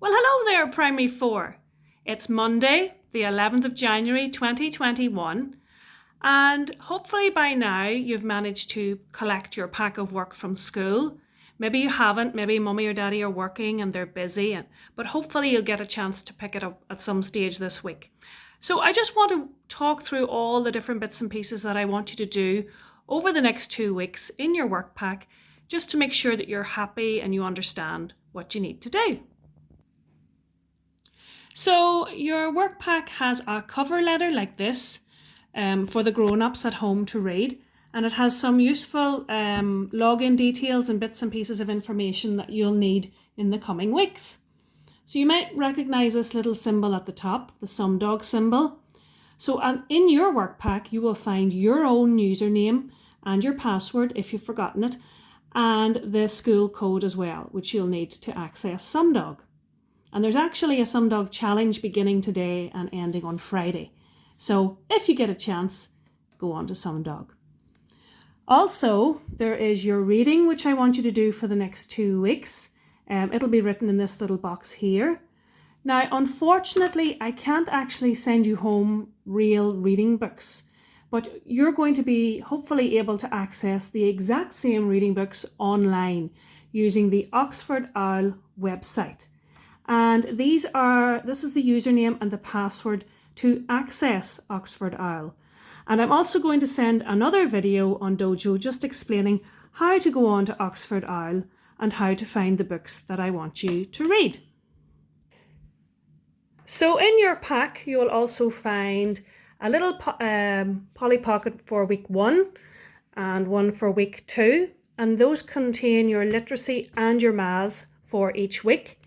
Well, hello there, Primary 4. It's Monday, the 11th of January 2021, and hopefully by now you've managed to collect your pack of work from school. Maybe you haven't, maybe mummy or daddy are working and they're busy, but hopefully you'll get a chance to pick it up at some stage this week. So I just want to talk through all the different bits and pieces that I want you to do over the next 2 weeks in your work pack, just to make sure that you're happy and you understand what you need to do. So your work pack has a cover letter like this for the grown-ups at home to read, and it has some useful login details and bits and pieces of information that you'll need in the coming weeks. So you might recognize this little symbol at the top, the SumDog symbol. So in your work pack you will find your own username and your password if you've forgotten it, and the school code as well, which you'll need to access SumDog. And there's actually a SumDog challenge beginning today and ending on Friday. So if you get a chance, go on to SumDog. Also, there is your reading, which I want you to do for the next 2 weeks. It'll be written in this little box here. Now, unfortunately, I can't actually send you home real reading books, but you're going to be hopefully able to access the exact same reading books online using the Oxford Owl website. And this is the username and the password to access Oxford Owl. And I'm also going to send another video on Dojo just explaining how to go on to Oxford Owl and how to find the books that I want you to read. So in your pack, you will also find a little Polly Pocket for week 1 and one for week 2. And those contain your literacy and your maths for each week.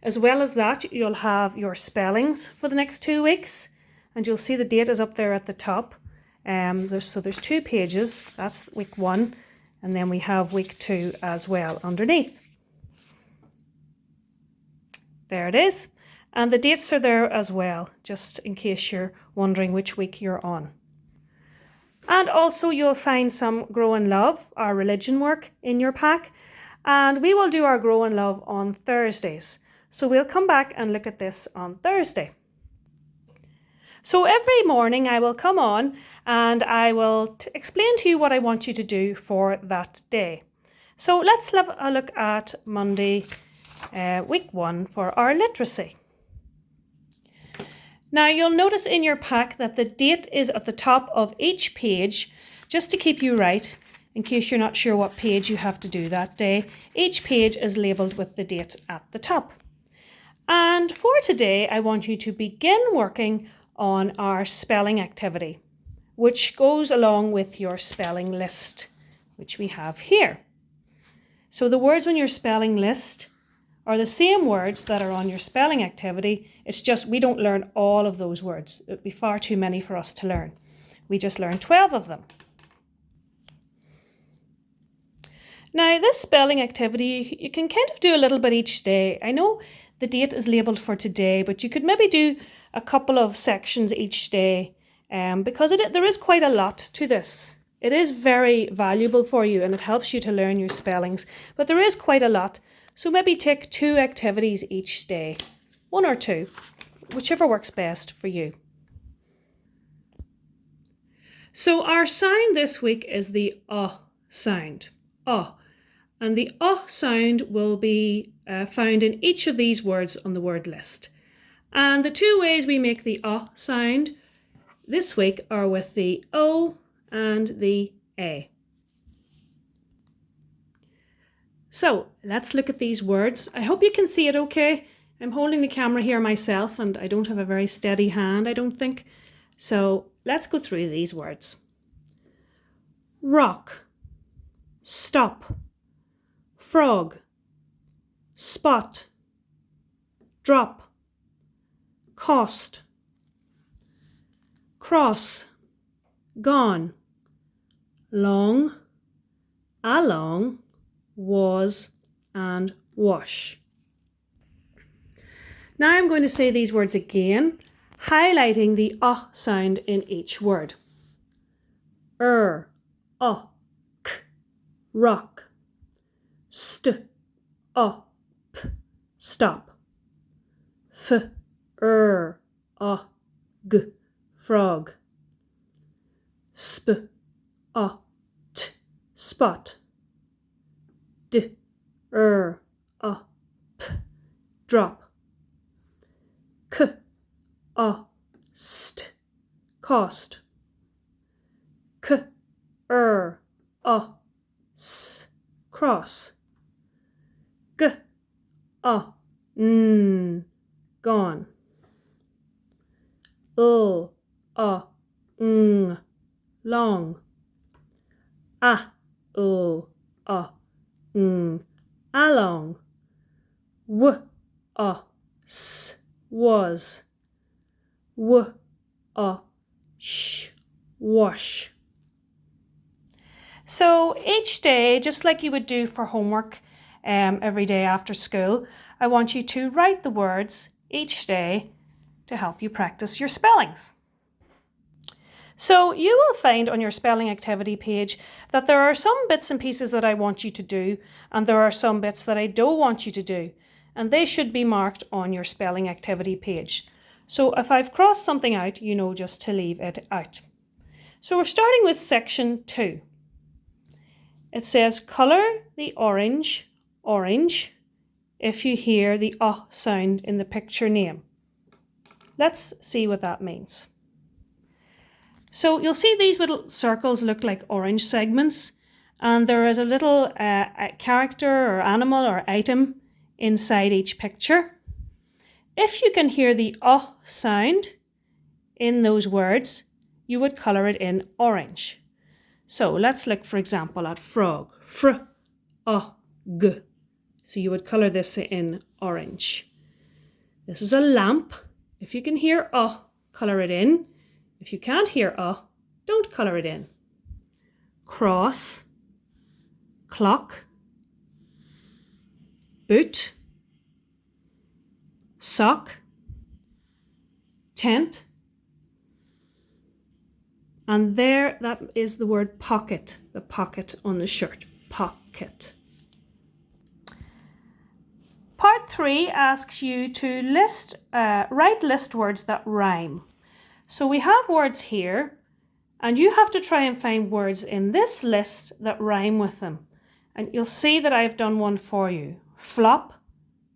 As well as that, you'll have your spellings for the next 2 weeks, and you'll see the date is up there at the top. There's 2 pages, that's week 1, and then we have week 2 as well underneath. There it is, and the dates are there as well, just in case you're wondering which week you're on. And also you'll find some Grow in Love, our religion work, in your pack, and we will do our Grow in Love on Thursdays. So we'll come back and look at this on Thursday. So every morning I will come on and I will explain to you what I want you to do for that day. So let's have a look at Monday, week 1 for our literacy. Now you'll notice in your pack that the date is at the top of each page, just to keep you right, in case you're not sure what page you have to do that day. Each page is labelled with the date at the top. And for today, I want you to begin working on our spelling activity, which goes along with your spelling list, which we have here. So the words on your spelling list are the same words that are on your spelling activity. It's just we don't learn all of those words. It would be far too many for us to learn. We just learn 12 of them. Now, this spelling activity, you can kind of do a little bit each day. I know the date is labelled for today, but you could maybe do a couple of sections each day because there is quite a lot to this. It is very valuable for you and it helps you to learn your spellings, but there is quite a lot. So maybe take 2 activities each day, 1 or 2, whichever works best for you. So our sound this week is the sound, and the sound will be found in each of these words on the word list. And the 2 ways we make the sound this week are with the O and the A. So let's look at these words. I hope you can see it okay. I'm holding the camera here myself and I don't have a very steady hand, I don't think. So let's go through these words. Rock, stop, frog, spot, drop, cost, cross, gone, long, along, was, and wash. Now I'm going to say these words again, highlighting the sound in each word. K, rock, st, p, stop. F-R-O-G, frog. Sp-O-T, spot. D-R-O-P, drop. K-O-St, cost. K-R-O-S, cross. G-O-N, gone. L-O-N, long. A-L-O-N, along. W-O-S, was. W-O-Sh, wash. So each day, just like you would do for homework every day after school, I want you to write the words each day to help you practice your spellings. So you will find on your spelling activity page that there are some bits and pieces that I want you to do, and there are some bits that I don't want you to do, and they should be marked on your spelling activity page. So if I've crossed something out, you know just to leave it out. So we're starting with section 2. It says colour the orange, orange, if you hear the sound in the picture name. Let's see what that means. So you'll see these little circles look like orange segments, and there is a little character or animal or item inside each picture. If you can hear the sound in those words, you would colour it in orange. So let's look, for example, at frog. Fr-o-g. So you would colour this in orange. This is a lamp. If you can hear colour it in. If you can't hear don't colour it in. Cross, clock, boot, sock, tent, and there that is the word pocket, the pocket on the shirt, pocket. Part 3 asks you to write list words that rhyme. So we have words here, and you have to try and find words in this list that rhyme with them. And you'll see that I've done one for you. Flop,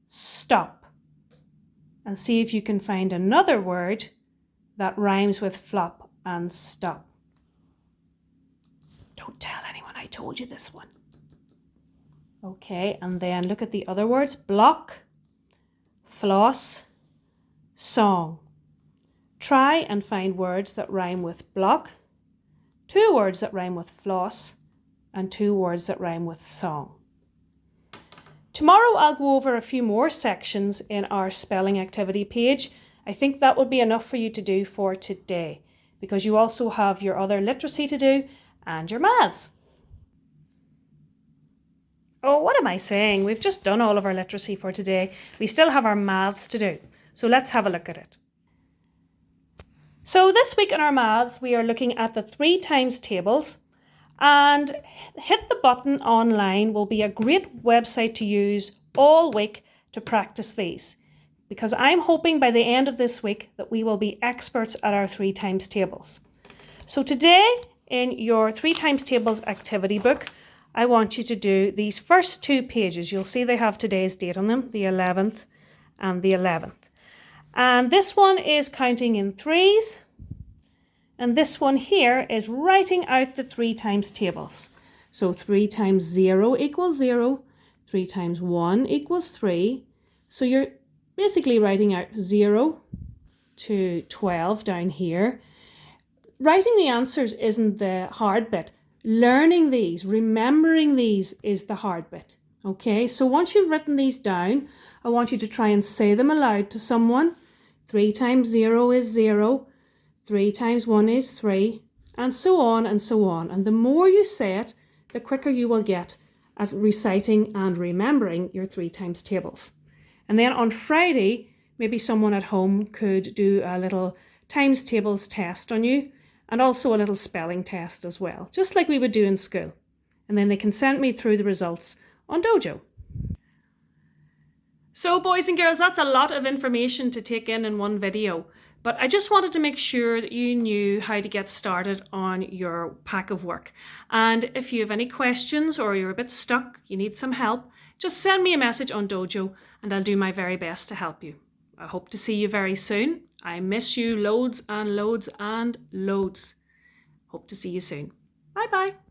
stop. And see if you can find another word that rhymes with flop and stop. Don't tell anyone I told you this one. Okay, and then look at the other words. Block, floss, song. Try and find words that rhyme with block, 2 words that rhyme with floss, and 2 words that rhyme with song. Tomorrow I'll go over a few more sections in our spelling activity page. I think that would be enough for you to do for today, because you also have your other literacy to do and your maths. Oh, what am I saying? We've just done all of our literacy for today. We still have our maths to do. So let's have a look at it. So this week in our maths, we are looking at the 3 times tables, and Hit the Button Online will be a great website to use all week to practice these, because I'm hoping by the end of this week that we will be experts at our 3 times tables. So today in your 3 times tables activity book, I want you to do these first 2 pages. You'll see they have today's date on them, the 11th and the 11th. And this one is counting in 3s. And this one here is writing out the 3 times tables. So 3 times 0 equals 0. 3 times 1 equals 3. So you're basically writing out 0 to 12 down here. Writing the answers isn't the hard bit. Learning these, remembering these is the hard bit. Okay, so once you've written these down, I want you to try and say them aloud to someone. 3 times 0 is 0. 3 times 1 is 3. And so on and so on. And the more you say it, the quicker you will get at reciting and remembering your 3 times tables. And then on Friday, maybe someone at home could do a little times tables test on you, and also a little spelling test as well, just like we would do in school. And then they can send me through the results on Dojo. So boys and girls, that's a lot of information to take in one video, but I just wanted to make sure that you knew how to get started on your pack of work. And if you have any questions or you're a bit stuck, you need some help, just send me a message on Dojo and I'll do my very best to help you. I hope to see you very soon. I miss you loads and loads and loads. Hope to see you soon. Bye bye.